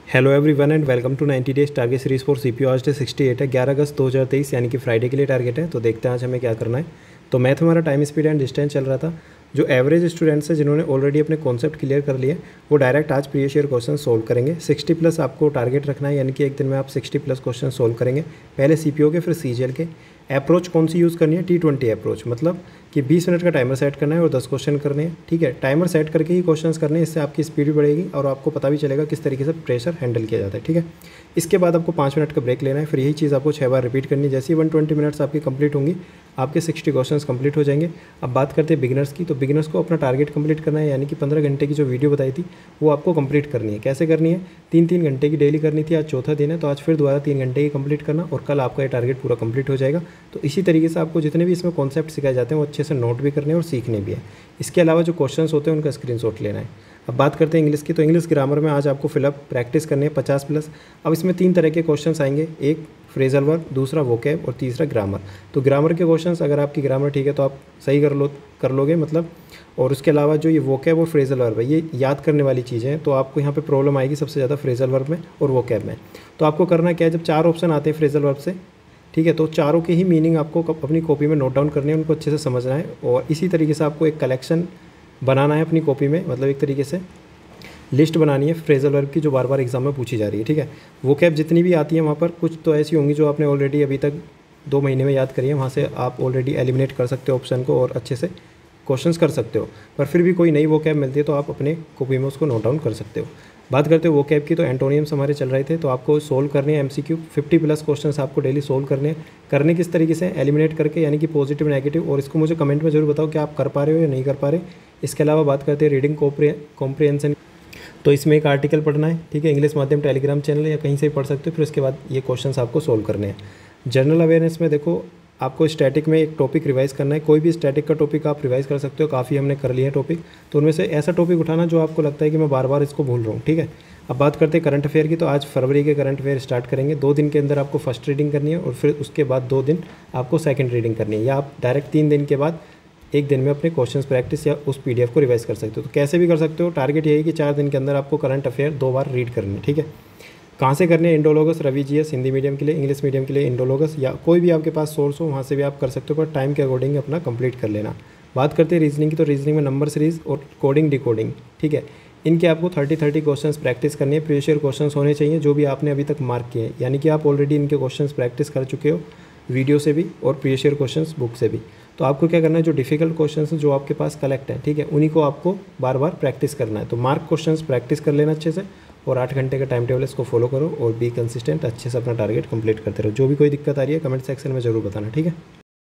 Hello everyone and welcome to 90 days target series for CPU. आज day 68 है, 11 अगस्त 2023 यानी कि फ्राइडे के लिए टारगेट है। तो देखते हैं आज हमें क्या करना है। तो मैथ हमारा टाइम स्पीड एंड डिस्टेंस चल रहा था। जो एवरेज स्टूडेंट्स हैं जिन्होंने ऑलरेडी अपने कॉन्सेप्ट क्लियर कर लिए वो डायरेक्ट आज प्रीवियस ईयर क्वेश्चन सोल्व करेंगे। 60 प्लस आपको टारगेट रखना है, यानी कि एक दिन में आप 60 प्लस क्वेश्चन सोल्व करेंगे। पहले सीपीयू के फिर सीजीएल के। अप्रोच कौन सी यूज़ करनी है? T20 अप्रोच, मतलब कि 20 मिनट का टाइमर सेट करना है और 10 क्वेश्चन करने हैं। ठीक है, टाइमर सेट करके ही क्वेश्चंस करने हैं, इससे आपकी स्पीड भी बढ़ेगी और आपको पता भी चलेगा किस तरीके से प्रेशर हैंडल किया जाता है। ठीक है, इसके बाद आपको 5 मिनट का ब्रेक लेना है। फिर यही चीज़ आपको 6 बार रिपीट करनी है। जैसे ही 120 मिनट्स आपकी कंप्लीट होंगी आपके 60 क्वेश्चंस कंप्लीट हो जाएंगे। अब बात करते हैं बिगिनर्स की। तो बिगिनर्स को अपना टारगेट कंप्लीट करना है, यानी कि 15 घंटे की जो वीडियो बताई थी वो आपको कंप्लीट करनी है। कैसे करनी है? 3-3 घंटे की डेली करनी थी। आज चौथा दिन है तो आज फिर दोबारा 3 घंटे की कंप्लीट करना और कल आपका ये टारगेट पूरा कंप्लीट हो जाएगा। तो इसी तरीके से आपको जितने भी इसमें कॉन्सेप्ट सिखाए जाते हैं वो अच्छे से नोट भी करने हैं और सीखने भी है। इसके अलावा जो क्वेश्चंस होते हैं उनका स्क्रीनशॉट लेना है। अब बात करते हैं इंग्लिश की। तो इंग्लिश ग्रामर में आज आपको फिलअप प्रैक्टिस करनी है 50 प्लस। अब इसमें 3 तरह के क्वेश्चंस आएंगे, एक फ्रेजल वर्ब, दूसरा वोकैब और तीसरा ग्रामर। तो ग्रामर के क्वेश्चंस अगर आपकी ग्रामर ठीक है तो आप सही कर लोगे मतलब। और उसके अलावा जो ये वोकैब और फ्रेजल वर्ब है ये याद करने वाली चीज़ें हैं, तो आपको यहाँ पे प्रॉब्लम आएगी सबसे ज़्यादा फ्रेजल वर्ब में और वोकैब में। तो आपको करना क्या है, जब 4 ऑप्शन आते हैं फ्रेजल वर्ब से, ठीक है, तो चारों के ही मीनिंग आपको अपनी कॉपी में नोट डाउन करने हैं, उनको अच्छे से समझना है और इसी तरीके से आपको एक कलेक्शन बनाना है अपनी कॉपी में, मतलब एक तरीके से लिस्ट बनानी है फ्रेजल वर्ब की जो बार बार एग्जाम में पूछी जा रही है। ठीक है, वोकैब जितनी भी आती है वहाँ पर कुछ तो ऐसी होंगी जो आपने ऑलरेडी अभी तक 2 महीने में याद करी है, वहाँ से आप ऑलरेडी एलिमिनेट कर सकते हो ऑप्शन को और अच्छे से क्वेश्चंस कर सकते हो। पर फिर भी कोई नई वोकैब मिलती है तो आप अपने कॉपी में उसको नोट डाउन कर सकते हो। बात करते हो वोकैब की, तो एंटोनियम्स हमारे चल रहे थे, तो आपको सोल्व करने हैं एमसीक्यू 50 प्लस क्वेश्चंस आपको डेली सोल्व करने हैं। करने किस तरीके से? एलिमिनेट करके, यानी कि पॉजिटिव नेगेटिव। और इसको मुझे कमेंट में जरूर बताओ कि आप कर पा रहे हो या नहीं कर पा रहे। इसके अलावा बात करते हैं रीडिंग कॉम्प्रिहेंशन। तो इसमें एक आर्टिकल पढ़ना है, ठीक है, इंग्लिश माध्यम टेलीग्राम चैनल या कहीं से भी पढ़ सकते हो। फिर उसके बाद ये क्वेश्चंस आपको सोल्व करने हैं। जनरल अवेयरनेस में देखो आपको स्टैटिक में एक टॉपिक रिवाइज करना है। कोई भी स्टैटिक का टॉपिक आप रिवाइज कर सकते हो, काफ़ी हमने कर लिए हैं टॉपिक, तो उनमें से ऐसा टॉपिक उठाना जो आपको लगता है कि मैं बार बार इसको भूल रहा हूँ। ठीक है, अब बात करते हैं करंट अफेयर की। तो आज फरवरी के करंट अफेयर स्टार्ट करेंगे। 2 दिन के अंदर आपको फर्स्ट रीडिंग करनी है और फिर उसके बाद 2 दिन आपको सेकंड रीडिंग करनी है, या आप डायरेक्ट 3 दिन के बाद एक दिन में अपने क्वेश्चंस प्रैक्टिस या उस पीडीएफ को रिवाइज कर सकते हो। तो कैसे भी कर सकते हो, टारगेट यही कि 4 दिन के अंदर आपको करंट अफेयर 2 बार रीड करनी है। ठीक है, कहाँ से करने हैं? इंडोलॉगस, रवि जीएस हिंदी मीडियम के लिए, इंग्लिश मीडियम के लिए इंडोलॉगस, या कोई भी आपके पास सोर्स हो वहाँ से भी आप कर सकते हो, पर टाइम के अकॉर्डिंग अपना कंप्लीट कर लेना। बात करते हैं रीजनिंग की। तो रीजनिंग में नंबर सीरीज और कोडिंग डिकोडिंग, ठीक है, इनके आपको 30 क्वेश्चंस प्रैक्टिस करनी है। प्रीवियस ईयर क्वेश्चंस होने चाहिए जो भी आपने अभी तक मार्क किए हैं, यानी कि आप ऑलरेडी इनके क्वेश्चंस प्रैक्टिस कर चुके हो वीडियो से भी और प्रीवियस ईयर क्वेश्चंस बुक से भी। तो आपको क्या करना है, जो डिफिकल्ट क्वेश्चंस जो आपके पास कलेक्ट है, ठीक है, उन्हीं को आपको बार बार प्रैक्टिस करना है। तो मार्क क्वेश्चंस प्रैक्टिस कर लेना अच्छे से और 8 घंटे का टाइम टेबल इसको फॉलो करो और बी कंसिस्टेंट, अच्छे से अपना टारगेट कंप्लीट करते रहो। जो भी कोई दिक्कत आ रही है कमेंट सेक्शन में ज़रूर बताना। ठीक है।